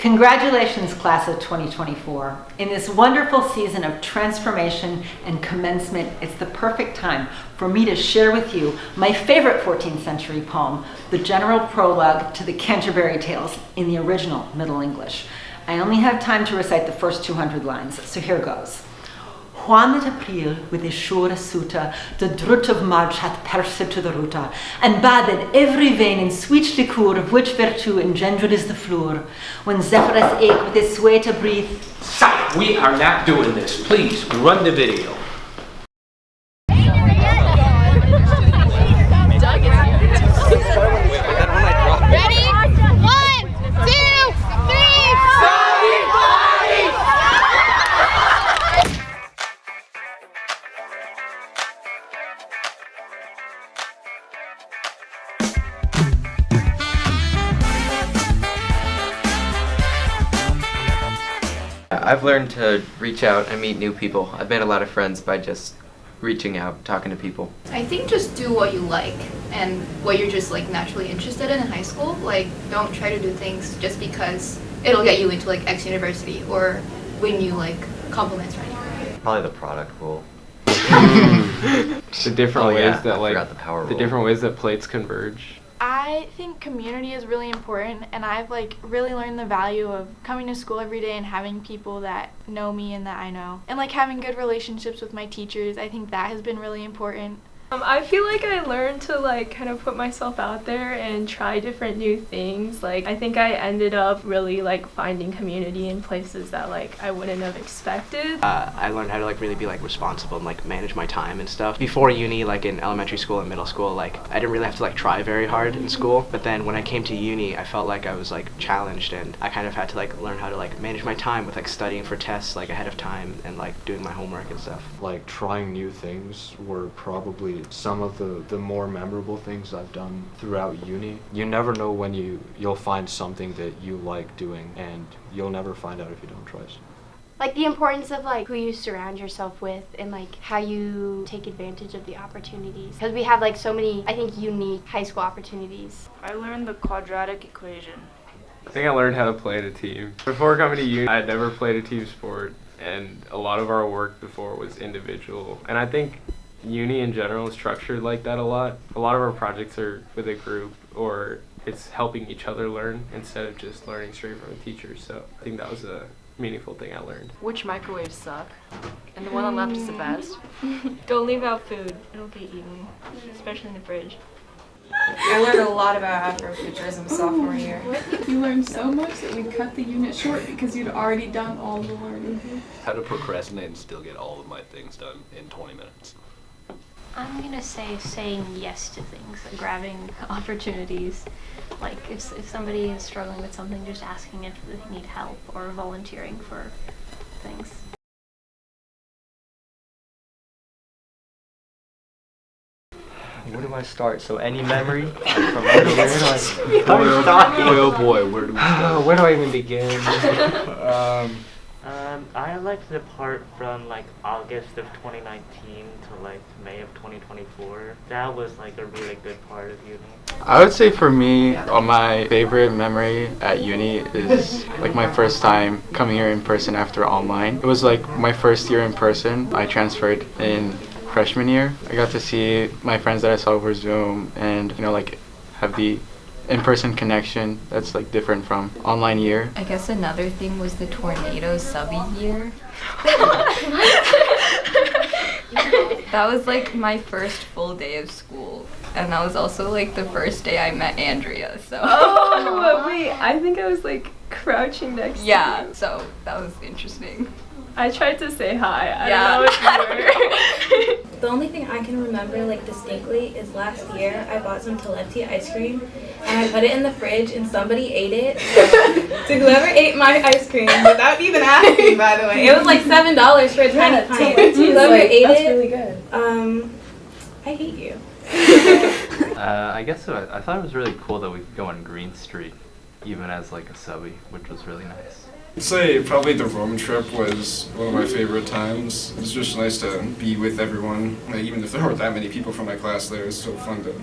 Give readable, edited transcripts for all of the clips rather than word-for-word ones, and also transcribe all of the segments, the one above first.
Congratulations, class of 2024. In this wonderful season of transformation and commencement, it's the perfect time for me to share with you my favorite 14th century poem, the general prologue to the Canterbury Tales in the original Middle English. I only have time to recite the first 200 lines, so here goes. Juan at April with his sure suitor, the drut of March hath persed to the ruta, and bathed every vein in sweet liquor, of which virtue engendered is the floor. When Zephyrus eke with his sway to breathe. Stop! We are not doing this. Please, run the video. Ready? 1, 2, 3. I've learned to reach out and meet new people. I've made a lot of friends by just reaching out, talking to people. I think just do what you like and what you're just like naturally interested in high school. Like, don't try to do things just because it'll get you into like X university or win you like compliments or anything. Probably the product rule. The different ways that the different ways that plates converge. I think community is really important, and I've like really learned the value of coming to school every day and having people that know me and that I know, and like having good relationships with my teachers. I think that has been really important. I feel like I learned to like kind of put myself out there and try different new things. Like, I think I ended up really like finding community in places that like I wouldn't have expected. I learned how to like really be like responsible and like manage my time and stuff. Before uni, like in elementary school and middle school, like I didn't really have to like try very hard in school. But then when I came to uni, I felt like I was like challenged, and I kind of had to like learn how to like manage my time with like studying for tests like ahead of time and like doing my homework and stuff. Like trying new things were probably some of the more memorable things I've done throughout uni. You never know when you'll find something that you like doing, and you'll never find out if you don't try. Like the importance of like who you surround yourself with and like how you take advantage of the opportunities. Because we have like so many, I think, unique high school opportunities. I learned the quadratic equation. I think I learned how to play in a team. Before coming to uni, I had never played a team sport, and a lot of our work before was individual. And I think uni in general is structured like that a lot. A lot of our projects are with a group, or it's helping each other learn instead of just learning straight from a teacher. So I think that was a meaningful thing I learned. Which microwaves suck? And the one on the left is the best. Don't leave out food. It'll get eaten, especially in the fridge. I learned a lot about Afrofuturism sophomore year. You learned so much that we cut the unit short because you'd already done all the learning. How to procrastinate and still get all of my things done in 20 minutes. I'm gonna say saying yes to things, like grabbing opportunities. Like if somebody is struggling with something, just asking if they need help or volunteering for things. Where do I start? So any memory from anywhere? Oh boy, where do we start? Where do I even begin? I like the part from like August of 2019 to like May of 2024. That was like a really good part of uni. I would say for me, my favorite memory at uni is like my first time coming here in person after online. It was like my first year in person. I transferred in freshman year. I got to see my friends that I saw over Zoom and, like have the in-person connection that's like different from online year. I guess another thing was the tornado subby year. That was like my first full day of school, and that was also like the first day I met Andrea, so. Oh, wait, I think I was like crouching next to you. So that was interesting. I tried to say hi. I don't know if you were. The only thing I can remember like distinctly is last year I bought some Talenti ice cream and I put it in the fridge and somebody ate it. So whoever ate my ice cream without even asking, by the way, it was like $7 for a tiny pint. Whoever ate that's it, really good. I hate you. I guess so. I thought it was really cool that we could go on Green Street, even as like a subby, which was really nice. I'd say probably the Rome trip was one of my favorite times. It's just nice to be with everyone, even if there weren't that many people from my class there. It's so fun to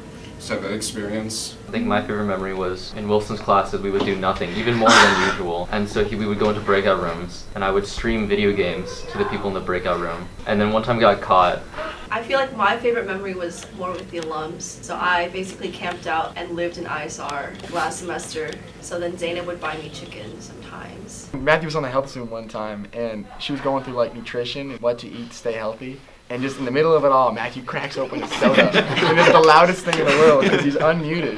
said that experience. I think my favorite memory was in Wilson's classes we would do nothing, even more than usual. And so we would go into breakout rooms and I would stream video games to the people in the breakout room. And then one time got caught. I feel like my favorite memory was more with the alums. So I basically camped out and lived in ISR last semester. So then Zainab would buy me chicken sometimes. Matthew was on the health Zoom one time and she was going through like nutrition and what to eat to stay healthy. And just in the middle of it all, Matthew cracks open his soda. And it's the loudest thing in the world because he's unmuted.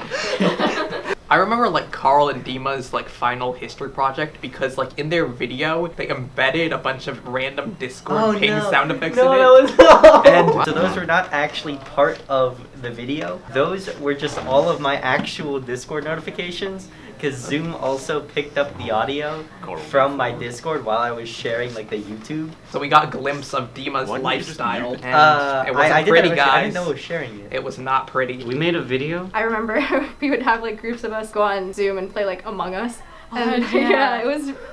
I remember like Carl and Dima's like final history project because like in their video they embedded a bunch of random Discord ping sound effects in it. And so those were not actually part of the video. Those were just all of my actual Discord notifications. Because Zoom also picked up the audio from my Discord while I was sharing like the YouTube. So we got a glimpse of Dima's lifestyle. And it wasn't I pretty, did that guys. I didn't know I was sharing it. It was not pretty. We made a video. I remember we would have like groups of us go on Zoom and play like Among Us. And yeah.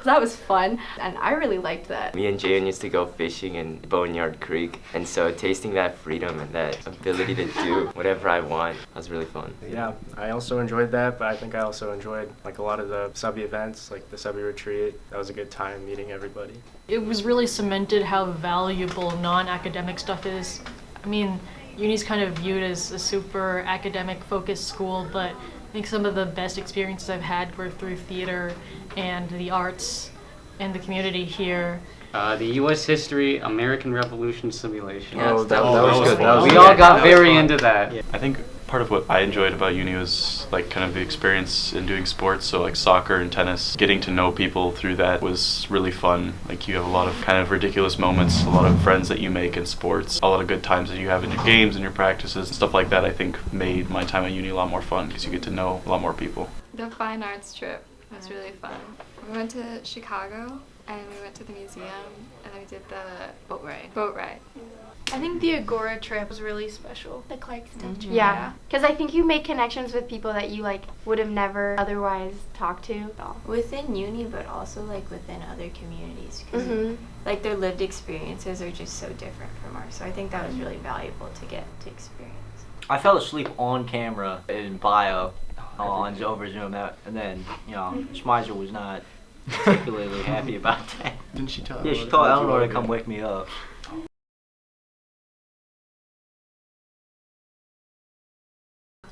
that was fun, and I really liked that. Me and Jayon used to go fishing in Boneyard Creek, and so tasting that freedom and that ability to do whatever I want was really fun. Yeah, I also enjoyed that, but I think I also enjoyed like a lot of the subby events, like the subby retreat. That was a good time meeting everybody. It was really cemented how valuable non-academic stuff is. I mean, uni's kind of viewed as a super academic focused school, but I think some of the best experiences I've had were through theater and the arts and the community here. The U.S. history, American Revolution simulation. Oh, that was good. That was We all good. got That was very fun. into that. I think part of what I enjoyed about uni was like kind of the experience in doing sports, so like soccer and tennis. Getting to know people through that was really fun. Like you have a lot of kind of ridiculous moments, a lot of friends that you make in sports, a lot of good times that you have in your games and your practices, stuff like that. I think made my time at uni a lot more fun because you get to know a lot more people. The fine arts trip was really fun. We went to Chicago and we went to the museum and then we did the boat ride. I think the Agora trip was really special. The Clarkston trip. Yeah, because I think you make connections with people that you like would have never otherwise talked to. Within uni, but also like within other communities, because like their lived experiences are just so different from ours. So I think that was really valuable to get to experience. I fell asleep on camera in bio on over Zoom, and then Schmeiser was not particularly happy about that. Didn't she tell? Yeah, she told Eleanor to come wake me up.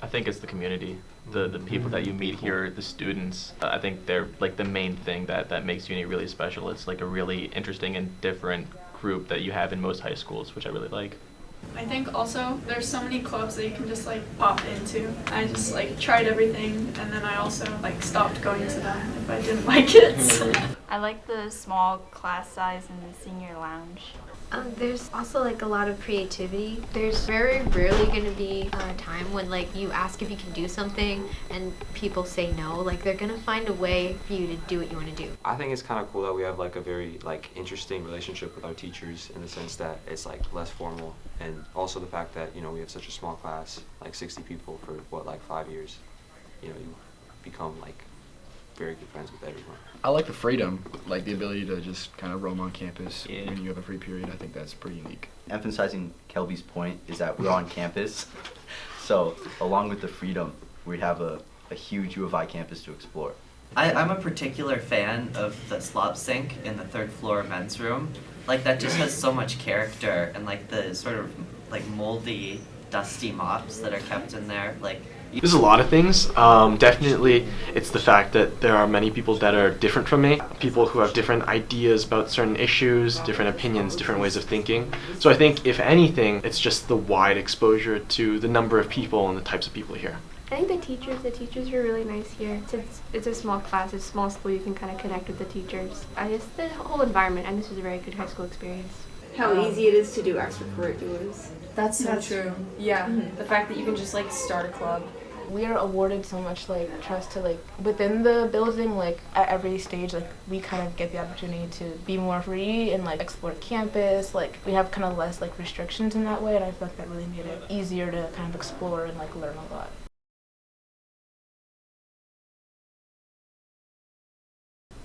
I think it's the community, the people that you meet here, the students. I think they're like the main thing that makes uni really special. It's like a really interesting and different group that you have in most high schools, which I really like. I think also there's so many clubs that you can just like pop into. I just like tried everything, and then I also like stopped going to them if I didn't like it. I like the small class size in the senior lounge. There's also like a lot of creativity. There's very rarely going to be a time when like you ask if you can do something and people say no. Like they're going to find a way for you to do what you want to do. I think it's kind of cool that we have like a very like interesting relationship with our teachers in the sense that it's like less formal, and also the fact that we have such a small class, like 60 people for like 5 years. You become like very good friends with everyone. I like the freedom, like the ability to just kind of roam on campus when you have a free period. I think that's pretty unique. Emphasizing Kelby's point is that we're on campus, so along with the freedom, we have a huge U of I campus to explore. I'm a particular fan of the slop sink in the third floor men's room. Like that just has so much character, and like the sort of like moldy, dusty mops that are kept in there. Like there's a lot of things. Definitely it's the fact that there are many people that are different from me, people who have different ideas about certain issues, different opinions, different ways of thinking. So I think if anything, it's just the wide exposure to the number of people and the types of people here. I think the teachers are really nice here. It's a small class, it's a small school, you can kind of connect with the teachers. I guess the whole environment, and this was a very good high school experience. How easy it is to do extracurriculars. That's so true. Yeah, the fact that you can just like start a club. We are awarded so much like trust to like within the building, like at every stage, like we kind of get the opportunity to be more free and like explore campus. Like we have kind of less like restrictions in that way, and I feel like that really made it easier to kind of explore and like learn a lot.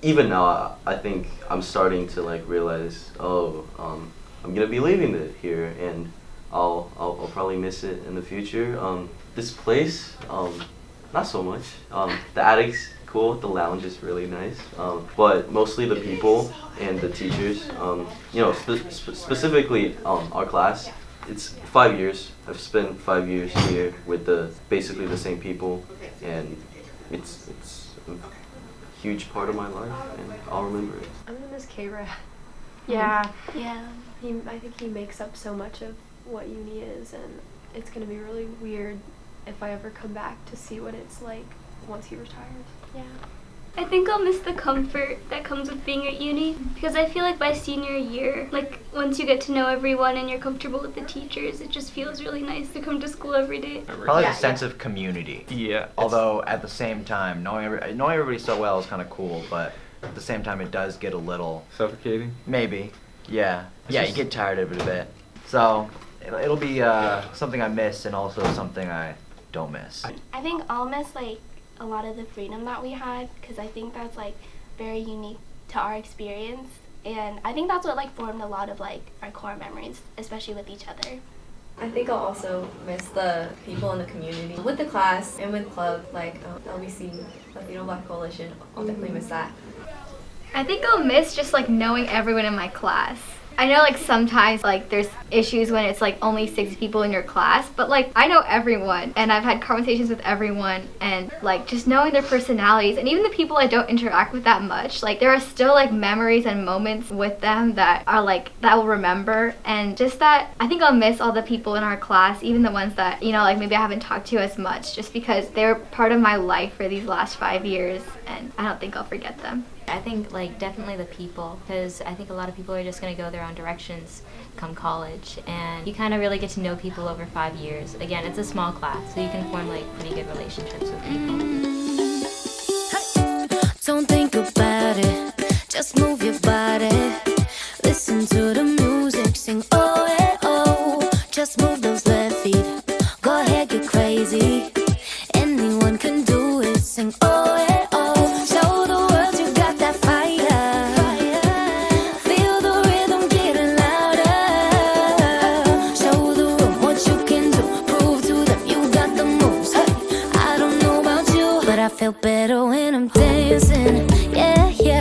Even now, I think I'm starting to like realize, I'm gonna be leaving it here, and I'll probably miss it in the future. This place, not so much. The attic's cool. The lounge is really nice. But mostly the people and the teachers. You know, specifically our class. It's 5 years. I've spent 5 years here with basically the same people, and it's a huge part of my life, and I'll remember it. I'm gonna miss K-Rad. Yeah. Yeah. I think he makes up so much of what uni is, and it's gonna be really weird if I ever come back to see what it's like once he retires. Yeah. I think I'll miss the comfort that comes with being at uni, because I feel like by senior year, like once you get to know everyone and you're comfortable with the teachers, it just feels really nice to come to school every day. Probably the sense of community. Yeah. Although at the same time, knowing everybody so well is kind of cool, but at the same time it does get a little suffocating. Maybe. Yeah. It's Yeah, just- you get tired of it a bit. So it'll be something I miss and also something I don't miss. I think I'll miss like a lot of the freedom that we had, because I think that's like very unique to our experience, and I think that's what like formed a lot of like our core memories, especially with each other. I think I'll also miss the people in the community. With the class and with club, like LBC, Latino Black Coalition, I'll definitely miss that. I think I'll miss just like knowing everyone in my class. I know like sometimes like there's issues when it's like only 6 people in your class, but like I know everyone and I've had conversations with everyone, and like just knowing their personalities, and even the people I don't interact with that much, like there are still like memories and moments with them that are like that I'll remember. And just that I think I'll miss all the people in our class, even the ones that, you know, like maybe I haven't talked to as much, just because they were part of my life for these last 5 years, and I don't think I'll forget them. I think like definitely the people, because I think a lot of people are just going to go their own directions come college, and you kind of really get to know people over 5 years. Again, it's a small class, so you can form like pretty good relationships with people. Don't think about it, just move your body. Listen to the music, sing oh eh, oh. Just move those left feet, go ahead, get crazy. Anyone can do it, sing oh eh, oh. Show the world you got that fire. Feel the rhythm getting louder. Show the room what you can do, prove to them you got the moves. Hey, I don't know about you, but I feel better when I'm dancing. Yeah, yeah.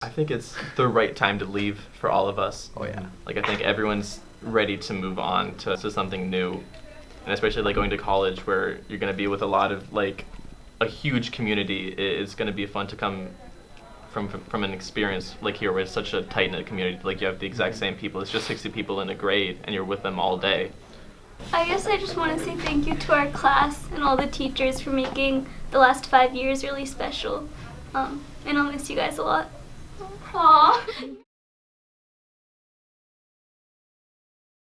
I think it's the right time to leave for all of us. Oh yeah. Like I think everyone's ready to move on to something new, and especially like going to college where you're gonna be with a lot of like a huge community. It's gonna be fun to come from an experience like here where it's such a tight knit community. Like you have the exact same people. It's just 60 people in a grade, and you're with them all day. I guess I just want to say thank you to our class and all the teachers for making the last 5 years really special. And I'll miss you guys a lot. Aww.